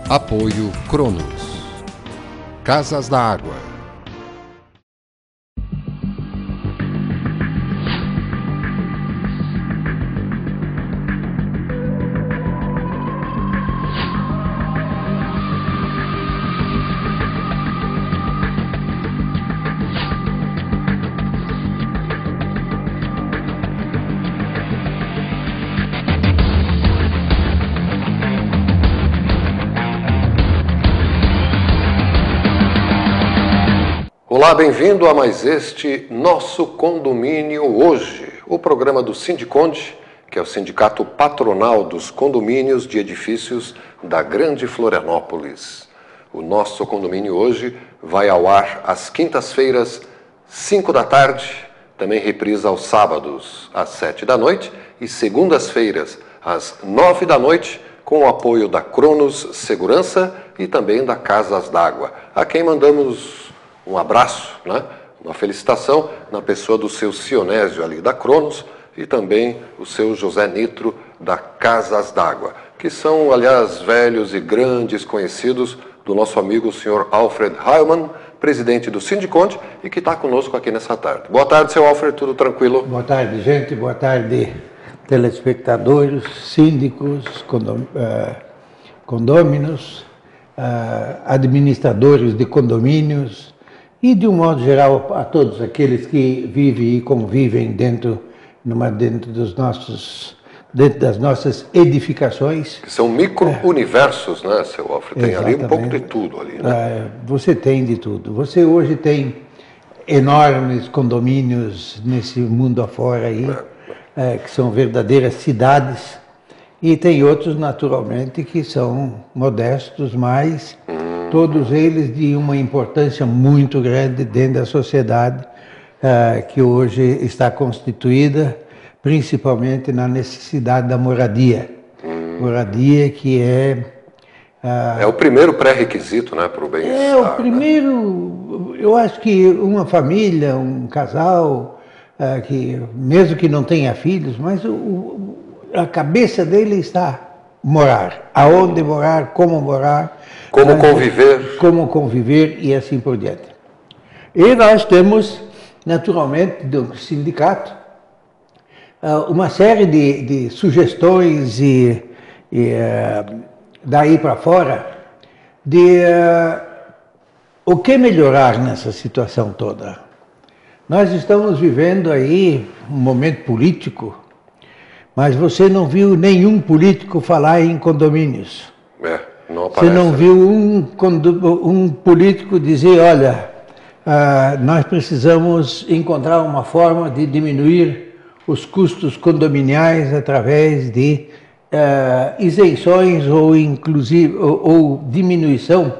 Apoio Cronos. Casas da Água. Olá, bem-vindo a mais este Nosso Condomínio Hoje, o programa do Sindiconde, que é o sindicato patronal dos condomínios de edifícios da Grande Florianópolis. O Nosso Condomínio Hoje vai ao ar às quintas-feiras, 5 da tarde, também reprisa aos sábados, às 7 da noite, e segundas-feiras, às 9 da noite, com o apoio da Cronos Segurança e também da Casas d'Água, a quem mandamos um abraço, né? Uma felicitação na pessoa do seu Sionésio ali da Cronos e também o seu José Nitro da Casas d'Água, que são, aliás, velhos e grandes conhecidos do nosso amigo o senhor Alfred Heilmann, presidente do Sindiconde e que está conosco aqui nessa tarde. Boa tarde, seu Alfred, tudo tranquilo? Boa tarde, gente, boa tarde, telespectadores, síndicos, condôminos, administradores de condomínios, e, de um modo geral, a todos aqueles que vivem e convivem dentro das nossas edificações. Que são micro-universos, né, seu Alfred? Tem ali um pouco de tudo ali, né? Você tem de tudo. Você hoje tem enormes condomínios nesse mundo afora aí, que são verdadeiras cidades, e tem outros, naturalmente, que são modestos, mas todos eles de uma importância muito grande dentro da sociedade que hoje está constituída, principalmente na necessidade da moradia. Moradia que é o primeiro pré-requisito, né, para o bem-estar. É o primeiro, eu acho que uma família, um casal, que mesmo que não tenha filhos, mas a cabeça dele está morar. Aonde morar, como morar. Como conviver e assim por diante. E nós temos, naturalmente, do sindicato, uma série de sugestões e daí para fora de o que melhorar nessa situação toda. Nós estamos vivendo aí um momento político, mas você não viu nenhum político falar em condomínios. Não aparece. Você não viu um político dizer, olha, nós precisamos encontrar uma forma de diminuir os custos condominiais através de isenções ou inclusive ou diminuição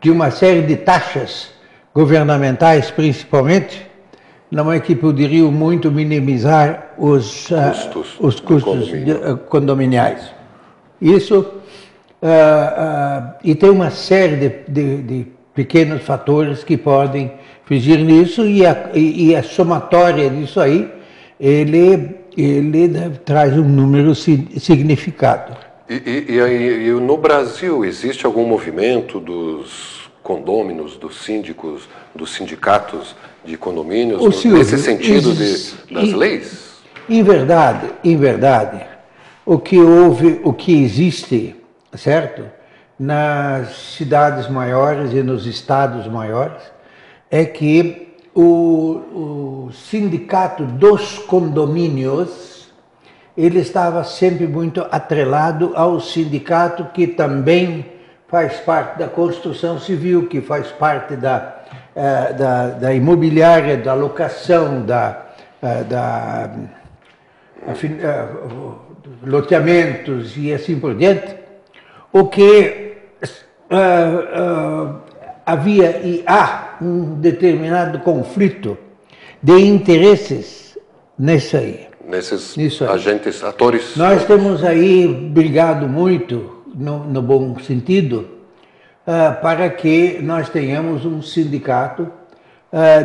de uma série de taxas governamentais, principalmente, não é que poderiam muito minimizar os custos condominiais. Isso e tem uma série de pequenos fatores que podem fugir nisso e a somatória disso aí, ele traz um número significado. E no Brasil existe algum movimento dos condôminos, dos síndicos, dos sindicatos de condomínios, nesse sentido das leis? Em verdade, o que existe, certo? Nas cidades maiores e nos estados maiores, é que o sindicato dos condomínios, ele estava sempre muito atrelado ao sindicato que também faz parte da construção civil, que faz parte da imobiliária, da locação, loteamentos e assim por diante. O que havia e há um determinado conflito de interesses nisso aí. Nesses agentes, atores. Nós temos aí brigado muito, no bom sentido, para que nós tenhamos um sindicato,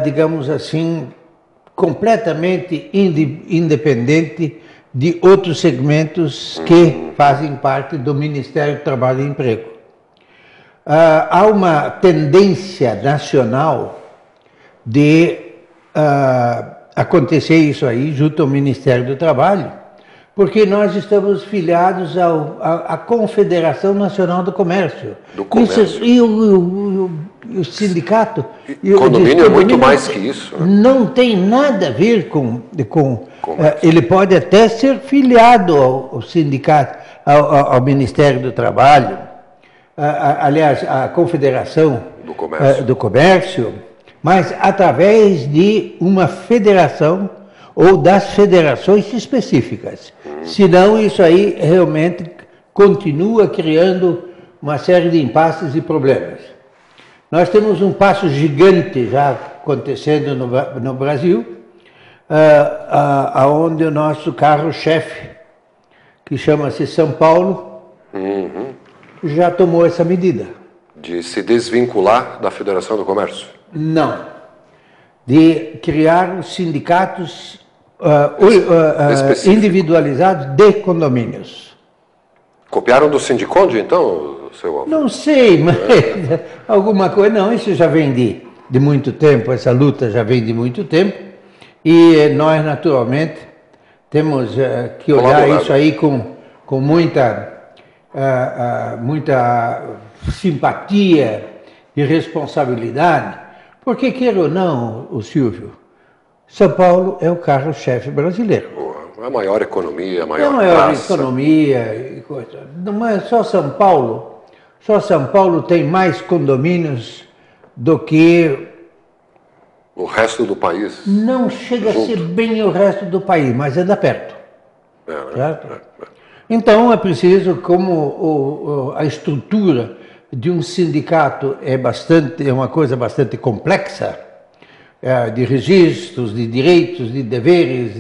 digamos assim, completamente independente de outros segmentos que fazem parte do Ministério do Trabalho e Emprego. há uma tendência nacional de acontecer isso aí junto ao Ministério do Trabalho, porque nós estamos filiados à Confederação Nacional do Comércio. Do comércio. Isso, e o sindicato... Condomínio é muito mais que isso. Né? Não tem nada a ver com ele pode até ser filiado ao sindicato, ao Ministério do Trabalho, aliás, à Confederação do Comércio, mas através de uma federação ou das federações específicas. Senão, isso aí realmente continua criando uma série de impasses e problemas. Nós temos um passo gigante já acontecendo no Brasil, onde o nosso carro-chefe, que chama-se São Paulo, já tomou essa medida. De se desvincular da Federação do Comércio? Não. De criar os sindicatos individualizados de condomínios. Copiaram do Sindiconde, então, seu Alfredo? Não sei, mas alguma coisa... Não, isso já vem de muito tempo, essa luta já vem de muito tempo, e nós, naturalmente, temos que olhar isso aí com muita simpatia e responsabilidade, porque, queira ou não, o Silvio, São Paulo é o carro-chefe brasileiro. A maior economia, a maior praça. É a maior economia e coisa. Não é só São Paulo. Só São Paulo tem mais condomínios do que... o resto do país? Não chega a ser bem o resto do país, mas anda perto. Certo? Então é preciso, como a estrutura de um sindicato é uma coisa bastante complexa, de registros, de direitos, de deveres,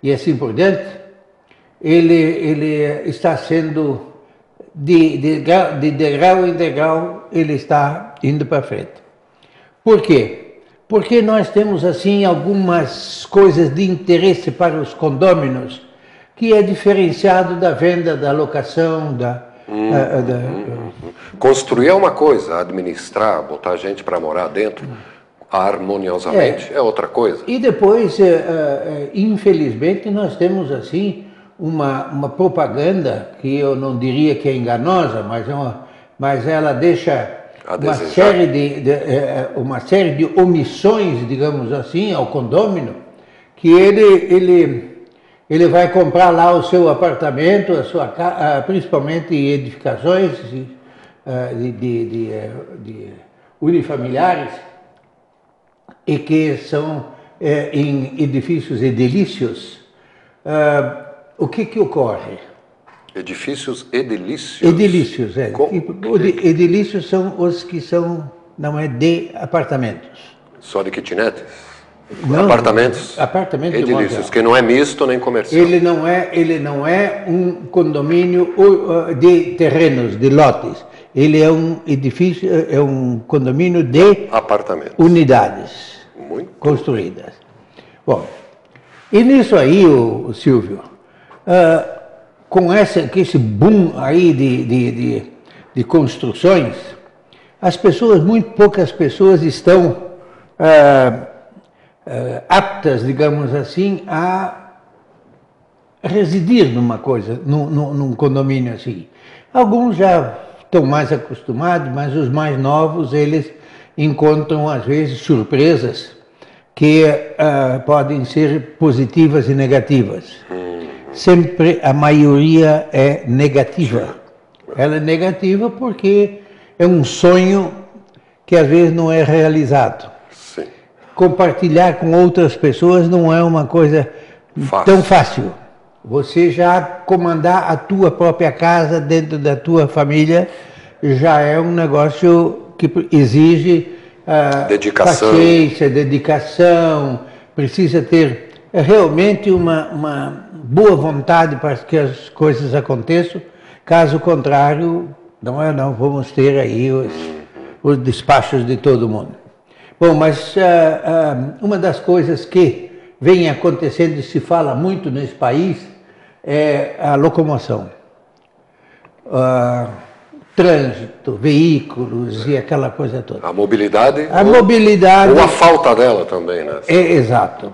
e assim por diante, ele está sendo, de degrau em degrau, ele está indo para frente. Por quê? Porque nós temos, assim, algumas coisas de interesse para os condôminos, que é diferenciado da venda, da locação, Construir é uma coisa, administrar, botar gente para morar dentro harmoniosamente é outra coisa. E depois, infelizmente, nós temos assim uma propaganda que eu não diria que é enganosa, mas ela deixa uma série de omissões, digamos assim, ao condômino, que ele vai comprar lá o seu apartamento, a sua casa, principalmente edificações de unifamiliares, e que são em edifícios edilícios. O que ocorre? Edifícios edilícios? Edilícios, edilícios são os que são, não é de apartamentos. Só de kitnetes? Não, apartamentos edilícios, que não é misto nem comercial. Ele não é um condomínio de terrenos, de lotes. Ele é um edifício, é um condomínio de apartamentos, unidades construídas. Bom, e nisso aí, o Silvio, com esse boom aí de construções, muito poucas pessoas estão aptas, digamos assim, a residir num condomínio assim. Alguns já estão mais acostumados, mas os mais novos, eles encontram, às vezes, surpresas que podem ser positivas e negativas. Sempre a maioria é negativa. Ela é negativa porque é um sonho que, às vezes, não é realizado. Sim. Compartilhar com outras pessoas não é uma coisa tão fácil. Você já comandar a tua própria casa dentro da tua família já é um negócio que exige dedicação. Paciência, dedicação, precisa ter realmente uma boa vontade para que as coisas aconteçam. Caso contrário, não vamos ter aí os despachos de todo mundo. Bom, mas uma das coisas que vem acontecendo e se fala muito nesse país é a locomoção. trânsito, veículos e aquela coisa toda. A mobilidade. A mobilidade. Ou a falta dela também, né? É, exato.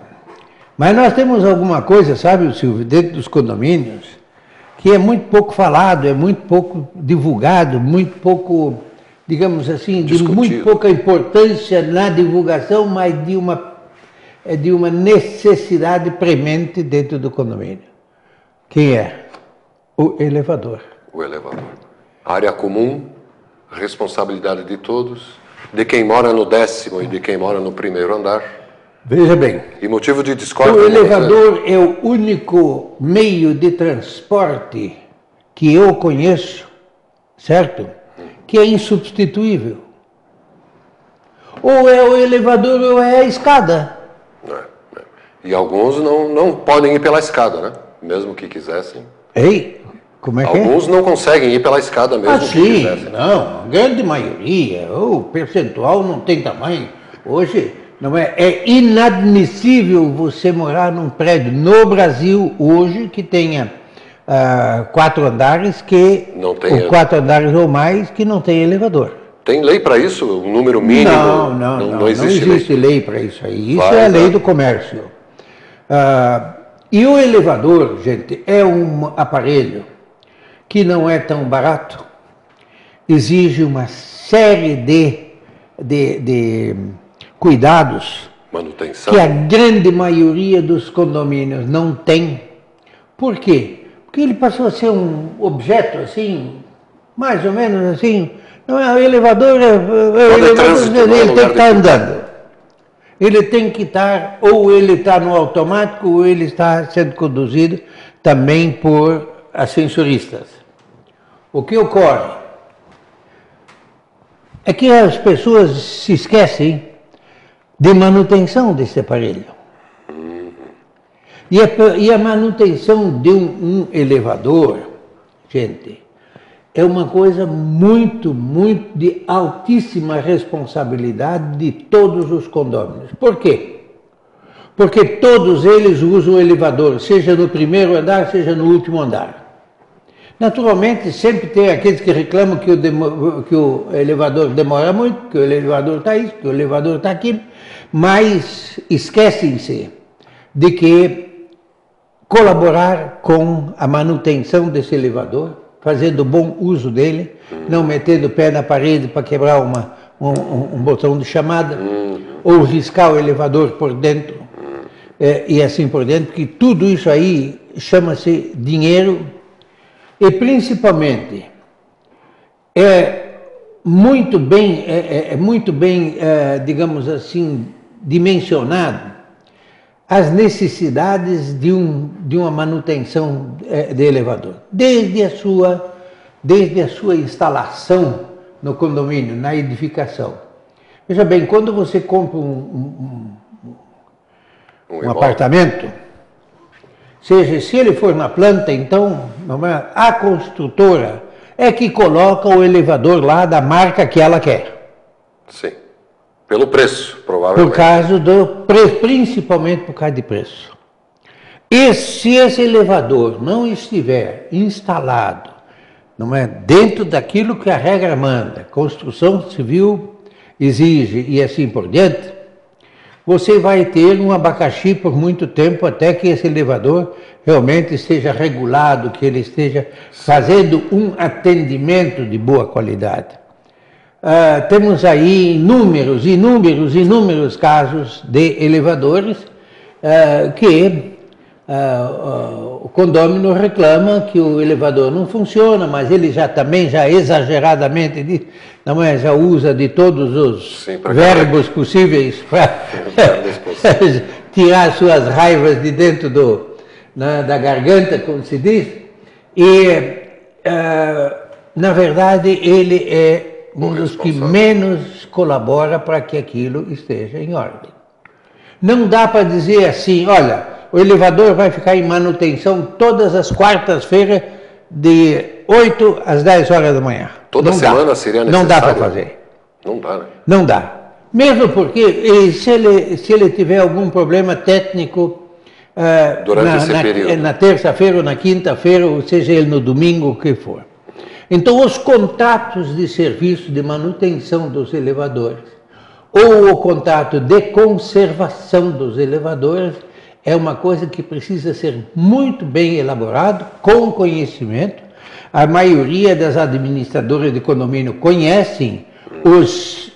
Mas nós temos alguma coisa, sabe, Silvio, dentro dos condomínios, que é muito pouco falado, é muito pouco divulgado, muito pouco, digamos assim, de muito pouca importância na divulgação, mas de uma necessidade premente dentro do condomínio. Que é o elevador. O elevador. Área comum, responsabilidade de todos, de quem mora no 10º e de quem mora no 1º andar. Veja bem. E motivo de discórdia. O elevador é o único meio de transporte que eu conheço, certo? Que é insubstituível. Ou é o elevador ou é a escada. E alguns não podem ir pela escada, né? Mesmo que quisessem. Ei, como é que alguns não conseguem ir pela escada mesmo que quisessem. Não, a grande maioria, o percentual não tem tamanho. Hoje, não é inadmissível você morar num prédio no Brasil hoje que tenha 4 andares ou 4 andares ou mais que não tem elevador. Tem lei para isso? O número mínimo? Não existe lei para isso aí. Isso é a lei do comércio. E o elevador, gente, é um aparelho que não é tão barato, exige uma série de cuidados, manutenção, que a grande maioria dos condomínios não tem. Por quê? Porque ele passou a ser um objeto assim, mais ou menos assim. Não é o elevador, ele tem que estar andando. Ele tem que estar, ou ele está no automático, ou ele está sendo conduzido também por ascensoristas. O que ocorre é que as pessoas se esquecem de manutenção desse aparelho. E a manutenção de um elevador, gente, é uma coisa muito de altíssima responsabilidade de todos os condôminos. Por quê? Porque todos eles usam o elevador, seja no 1º andar, seja no último andar. Naturalmente, sempre tem aqueles que reclamam que o elevador demora muito, que o elevador está isso, que o elevador está aquilo, mas esquecem-se de que colaborar com a manutenção desse elevador, fazendo bom uso dele, não metendo o pé na parede para quebrar um botão de chamada, ou riscar o elevador por dentro, e assim por dentro, porque tudo isso aí chama-se dinheiro. E principalmente, é muito bem, digamos assim, dimensionado as necessidades de uma manutenção de elevador. Desde a sua instalação no condomínio, na edificação. Veja bem, quando você compra um apartamento, seja, se ele for na planta, então, a construtora é que coloca o elevador lá da marca que ela quer. Sim. Pelo preço, provavelmente. Por causa do preço, principalmente por causa de preço. E se esse elevador não estiver instalado, dentro daquilo que a regra manda, construção civil exige e assim por diante, você vai ter um abacaxi por muito tempo até que esse elevador realmente esteja regulado, que ele esteja fazendo um atendimento de boa qualidade. Temos aí inúmeros casos de elevadores que o condômino reclama que o elevador não funciona, mas ele já exageradamente já usa de todos os verbos possíveis para tirar suas raivas de dentro da garganta, como se diz, e na verdade ele é um dos que menos colabora para que aquilo esteja em ordem. Não dá para dizer assim, olha, o elevador vai ficar em manutenção todas as quartas-feiras de 8 às 10 horas da manhã. Toda semana seria necessário? Não dá para fazer. Não dá, né? Não dá. Mesmo porque se ele tiver algum problema técnico durante esse período, na terça-feira ou na quinta-feira, ou seja ele no domingo, o que for. Então, os contratos de serviço de manutenção dos elevadores ou o contrato de conservação dos elevadores é uma coisa que precisa ser muito bem elaborado, com conhecimento. A maioria das administradoras de condomínio conhecem as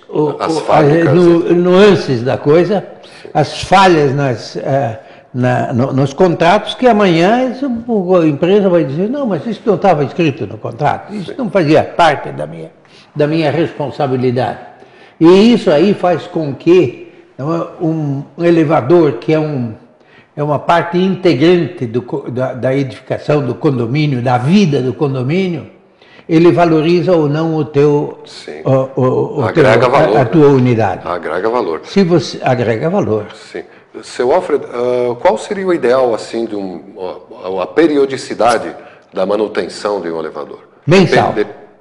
nuances da coisa, as falhas nos contratos, que amanhã a empresa vai dizer, não, mas isso não estava escrito no contrato, isso não fazia parte da minha responsabilidade. E isso aí faz com que um elevador, que é uma parte integrante da edificação do condomínio, da vida do condomínio, ele valoriza ou não o teu, agrega valor, a tua unidade. Agrega valor. Se você agrega valor. Sim. Seu Alfred, qual seria o ideal assim de a periodicidade da manutenção de um elevador? Mensal.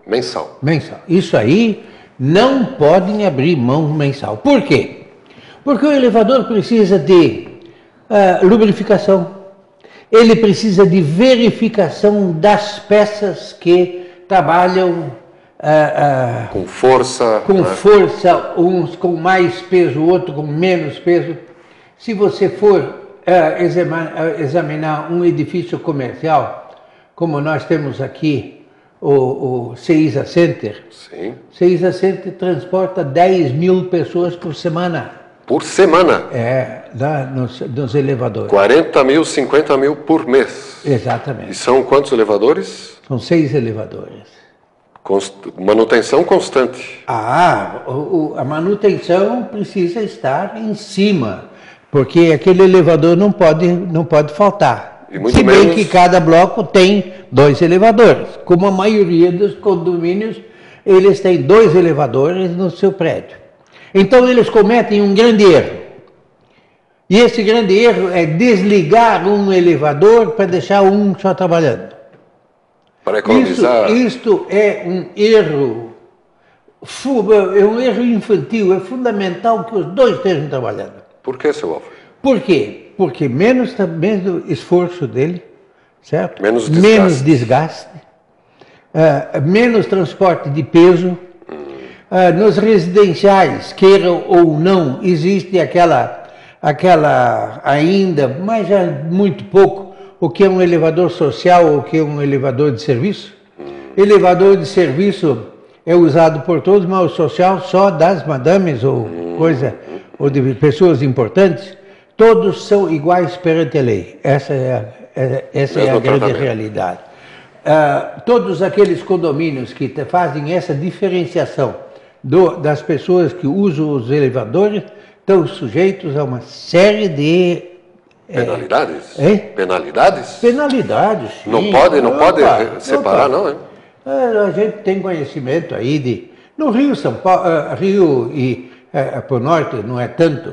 Mensal. Mensal. Isso aí não podem abrir mão mensal. Por quê? Porque o elevador precisa de lubrificação. Ele precisa de verificação das peças que trabalham com força. Com força, uns com mais peso, outros com menos peso. Se você for examinar um edifício comercial, como nós temos aqui o CEISA Center, sim. CEISA Center transporta 10 mil pessoas por semana. Por semana? Nos elevadores. 40 mil, 50 mil por mês. Exatamente. E são quantos elevadores? São 6 elevadores. Manutenção constante. A manutenção precisa estar em cima, porque aquele elevador não pode faltar. Se bem que cada bloco tem 2 elevadores. Como a maioria dos condomínios, eles têm 2 elevadores no seu prédio. Então eles cometem um grande erro. E esse grande erro é desligar um elevador para deixar um só trabalhando. Para economizar. Isto é um erro infantil. É fundamental que os 2 estejam trabalhando. Por que, seu Alfred? Por quê? Porque menos esforço dele, certo? Menos desgaste. Menos desgaste, menos transporte de peso. Nos residenciais, queiram ou não, existe aquela ainda, mas já muito pouco, o que é um elevador social ou o que é um elevador de serviço. Elevador de serviço é usado por todos, mas o social só das madames ou de pessoas importantes. Todos são iguais perante a lei. Essa é a grande realidade. Todos aqueles condomínios que fazem essa diferenciação das pessoas que usam os elevadores estão sujeitos a uma série de penalidades? Penalidades? Penalidades, sim. Não pode separar, não, é? A gente tem conhecimento aí no Rio, São Paulo, Rio e para o norte não é tanto,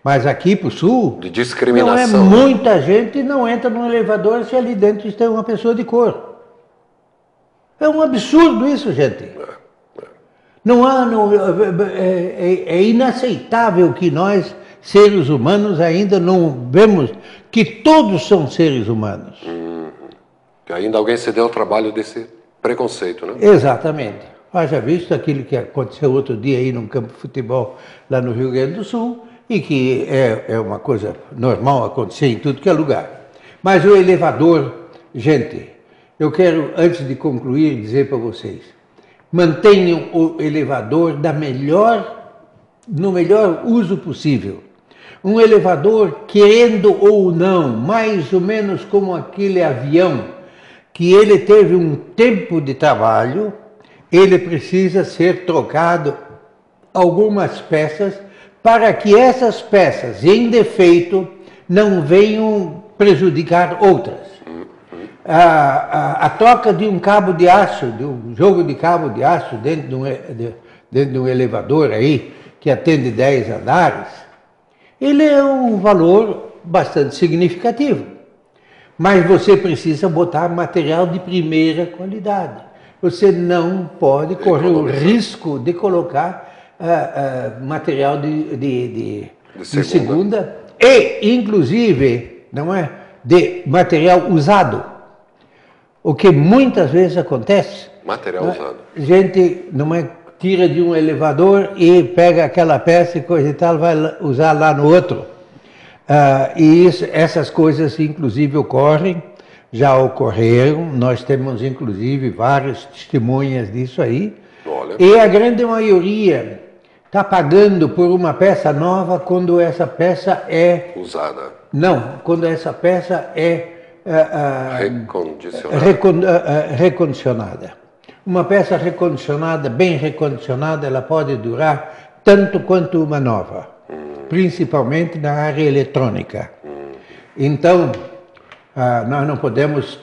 mas aqui para o sul, de discriminação. Muita gente não entra no elevador se ali dentro tem uma pessoa de cor. É um absurdo isso, gente. É inaceitável que nós, seres humanos, ainda não vemos que todos são seres humanos. Que ainda alguém se deu ao trabalho desse preconceito, né? Exatamente. Haja visto aquilo que aconteceu outro dia aí num campo de futebol lá no Rio Grande do Sul, e que é uma coisa normal acontecer em tudo que é lugar. Mas o elevador, gente, eu quero, antes de concluir, dizer para vocês, mantenham o elevador no melhor uso possível. Um elevador, querendo ou não, mais ou menos como aquele avião, que ele teve um tempo de trabalho, ele precisa ser trocado algumas peças para que essas peças em defeito não venham prejudicar outras. A troca de um cabo de aço, de um jogo de cabo de aço dentro de um elevador aí, que atende 10 andares, ele é um valor bastante significativo. Mas você precisa botar material de primeira qualidade. Você não pode correr o risco de colocar material de segunda e, inclusive, não é, de material usado. O que muitas vezes acontece. Material usado. Gente tira de um elevador e pega aquela peça e coisa e tal, vai usar lá no outro. Essas coisas, inclusive, ocorrem, já ocorreram, nós temos, inclusive, várias testemunhas disso aí. Olha. E a grande maioria está pagando por uma peça nova quando essa peça é... Usada. Não, quando essa peça é... recondicionada. Uma peça recondicionada, bem recondicionada, ela pode durar tanto quanto uma nova, principalmente na área eletrônica. Então, nós não podemos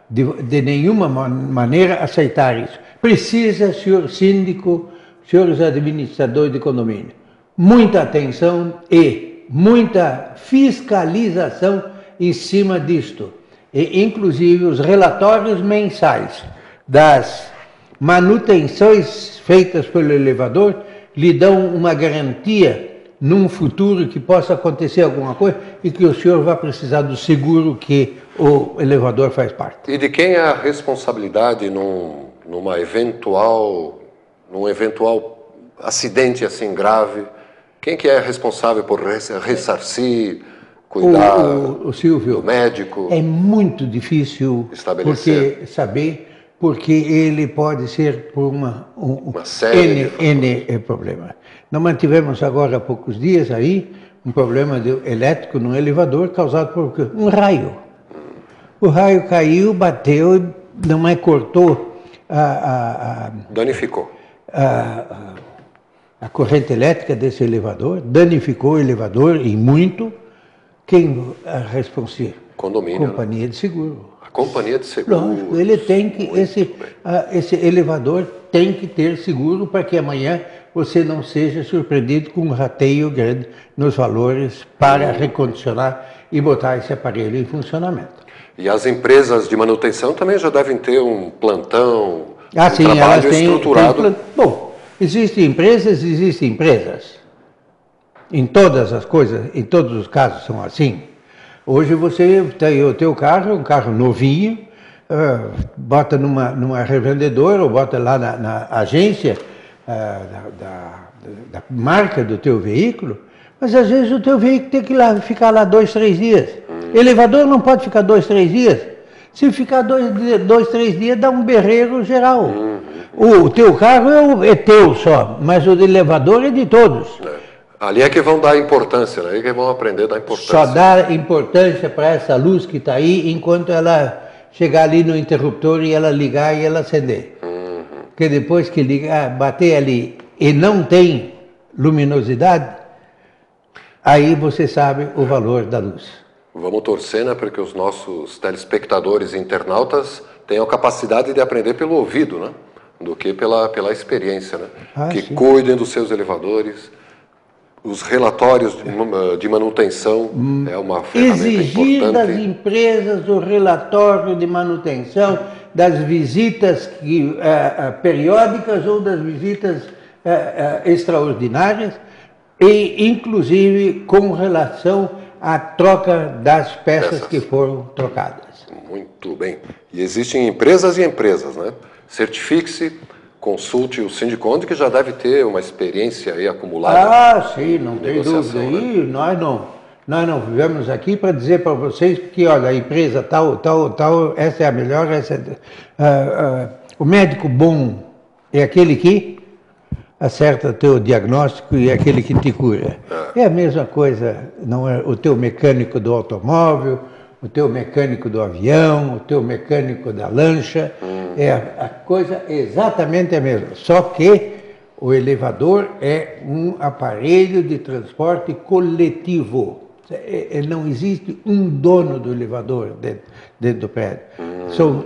de nenhuma maneira aceitar isso. Precisa, senhor síndico, senhores administradores de condomínio, muita atenção e muita fiscalização em cima disto. E, inclusive, os relatórios mensais das manutenções feitas pelo elevador lhe dão uma garantia num futuro que possa acontecer alguma coisa e que o senhor vai precisar do seguro que o elevador faz parte. E de quem é a responsabilidade num eventual acidente assim grave? Quem que é responsável por ressarcir, cuidar o Silvio, do médico? É muito difícil estabelecer. Porque ele pode ser por uma série de problemas. Nós mantivemos agora há poucos dias aí um problema elétrico no elevador causado por um raio. O raio caiu, bateu e não mais cortou danificou a corrente elétrica desse elevador, danificou o elevador e muito. Quem é responsável? Condomínio. Companhia de seguro. A companhia de seguro. Lógico, ele tem que, esse elevador tem que ter seguro para que amanhã você não seja surpreendido com um rateio grande nos valores para recondicionar e botar esse aparelho em funcionamento. E as empresas de manutenção também já devem ter um plantão, sim, trabalho estruturado. Bom, existem empresas. Em todas as coisas, em todos os casos são assim. Hoje você tem o teu carro, um carro novinho, bota numa revendedora ou bota lá na agência da marca do teu veículo, mas às vezes o teu veículo tem que ficar lá 2, 3 dias. Elevador não pode ficar 2, 3 dias. Se ficar 2, 3 dias, dá um berreiro geral. O teu carro é teu só, mas o elevador é de todos. Ali é que vão dar importância, né? Aí é que vão aprender a dar importância. Só dá importância para essa luz que está aí enquanto ela chegar ali no interruptor e ela ligar e ela acender. Porque depois que ligar, bater ali e não tem luminosidade, aí você sabe o valor da luz. Vamos torcer, né, para que os nossos telespectadores e internautas tenham capacidade de aprender pelo ouvido, né? Do que pela experiência, né? Que sim. Cuidem dos seus elevadores. Os relatórios de manutenção é uma ferramenta exigir importante. das empresas o relatório de manutenção das visitas periódicas ou das visitas extraordinárias e, inclusive, com relação à troca das peças que foram trocadas. Muito bem. E existem empresas e empresas, né? Certifique-se, consulte o Sindiconde, que já deve ter uma experiência aí acumulada. Sim, não tem dúvida. Né? E nós não vivemos aqui para dizer para vocês que, olha, a empresa tal, essa é a melhor, o médico bom é aquele que acerta teu diagnóstico e é aquele que te cura. É a mesma coisa, não é o teu mecânico do automóvel, o teu mecânico do avião, o teu mecânico da lancha, a coisa exatamente a mesma, só que o elevador é um aparelho de transporte coletivo. Não existe um dono do elevador dentro do prédio.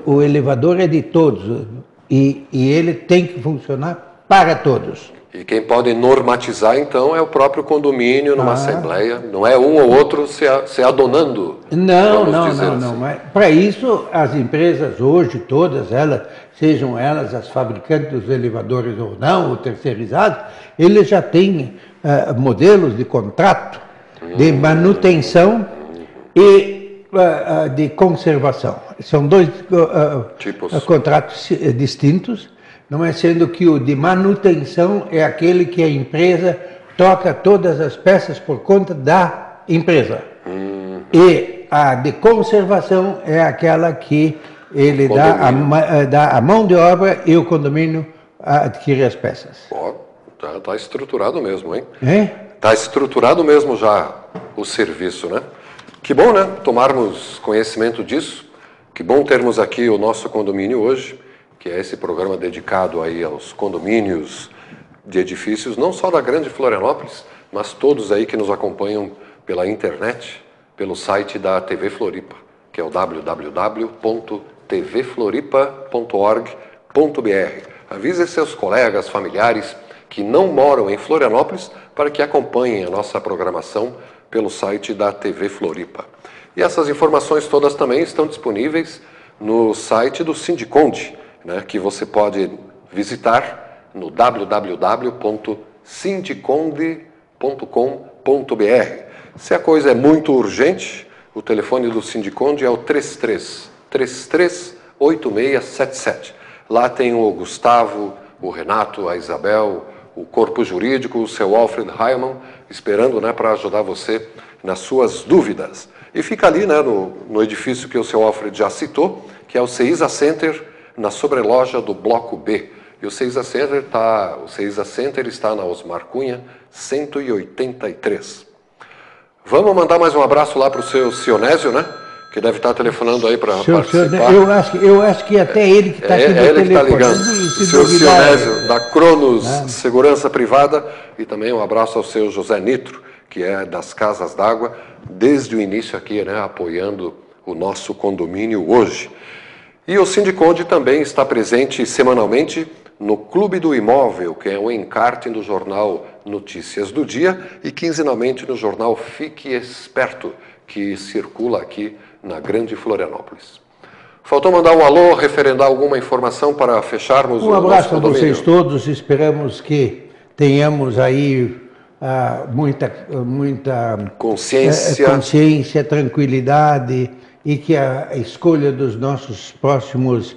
O elevador é de todos e ele tem que funcionar para todos. E quem pode normatizar, então, é o próprio condomínio numa assembleia. Não é um ou outro se adonando. Não. Mas para isso, as empresas hoje, todas elas, sejam elas as fabricantes dos elevadores ou não, ou terceirizados, eles já têm modelos de contrato de manutenção e de conservação. São dois Tipos. contratos distintos, não é, sendo que o de manutenção é aquele que a empresa troca todas as peças por conta da empresa. E a de conservação é aquela que ele dá a mão de obra e o condomínio adquire as peças. Ó, tá estruturado mesmo, hein? É? Tá estruturado mesmo já o serviço, né? Que bom, né? Tomarmos conhecimento disso. Que bom termos aqui o nosso condomínio hoje, que é esse programa dedicado aí aos condomínios de edifícios, não só da Grande Florianópolis, mas todos aí que nos acompanham pela internet, pelo site da TV Floripa, que é o www.tvfloripa.org.br. Avise seus colegas, familiares que não moram em Florianópolis para que acompanhem a nossa programação pelo site da TV Floripa. E essas informações todas também estão disponíveis no site do Sindiconde, né, que você pode visitar no www.sindiconde.com.br. Se a coisa é muito urgente, o telefone do Sindiconde é o 33-33-8677. Lá tem o Gustavo, o Renato, a Isabel, o corpo jurídico, o seu Alfred Heimann, esperando, né, para ajudar você nas suas dúvidas. E fica ali, né, no edifício que o seu Alfred já citou, que é o CEISA Center, na sobreloja do Bloco B. E o CEISA Center está na Osmar Cunha, 183. Vamos mandar mais um abraço lá para o seu Sionésio, né? Que deve estar telefonando aí para participar. Eu acho que até ele que está aqui no telefone. É ele que está ligando. O seu Sionésio, da Cronos Segurança Privada. E também um abraço ao seu José Nitro, que é das Casas d'Água, desde o início aqui, né? Apoiando o nosso condomínio hoje. E o Sindiconde também está presente semanalmente no Clube do Imóvel, que é um encarte do jornal Notícias do Dia, e quinzenalmente no jornal Fique Esperto, que circula aqui na Grande Florianópolis. Faltou mandar um alô, referendar alguma informação para fecharmos o nosso condomínio. Um abraço a vocês todos, esperamos que tenhamos aí muita consciência, tranquilidade, e que a escolha dos nossos próximos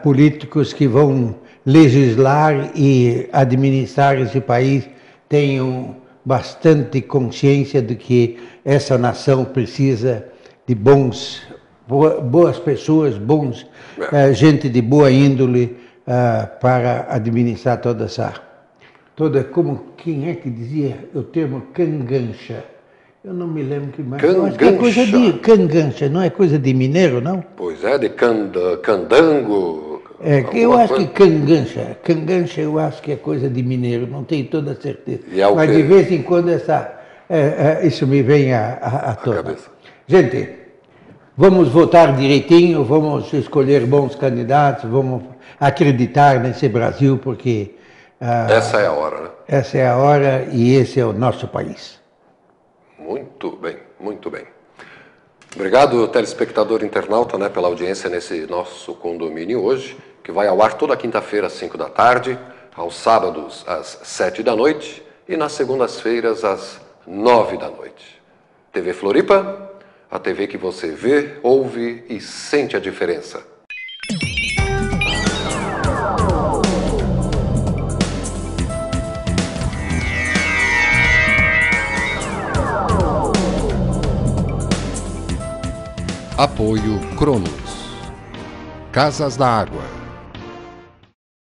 políticos que vão legislar e administrar esse país tenham bastante consciência de que essa nação precisa de boas pessoas, gente de boa índole para administrar quem é que dizia o termo cangancha? Eu não me lembro que mais. Cangancha. É coisa de cangancha, não é coisa de mineiro, não? Pois é, de candango. Eu acho que cangancha eu acho que é coisa de mineiro, não tenho toda a certeza. Mas de vez em quando isso me vem à tona. Gente, vamos votar direitinho, vamos escolher bons candidatos, vamos acreditar nesse Brasil, porque... essa é a hora, né? Essa é a hora e esse é o nosso país. Muito bem, muito bem. Obrigado, telespectador internauta, né, pela audiência nesse nosso condomínio hoje, que vai ao ar toda quinta-feira às 5 da tarde, aos sábados às 7 da noite e nas segundas-feiras às 9 da noite. TV Floripa, a TV que você vê, ouve e sente a diferença. Apoio Cronos. Casas da Água.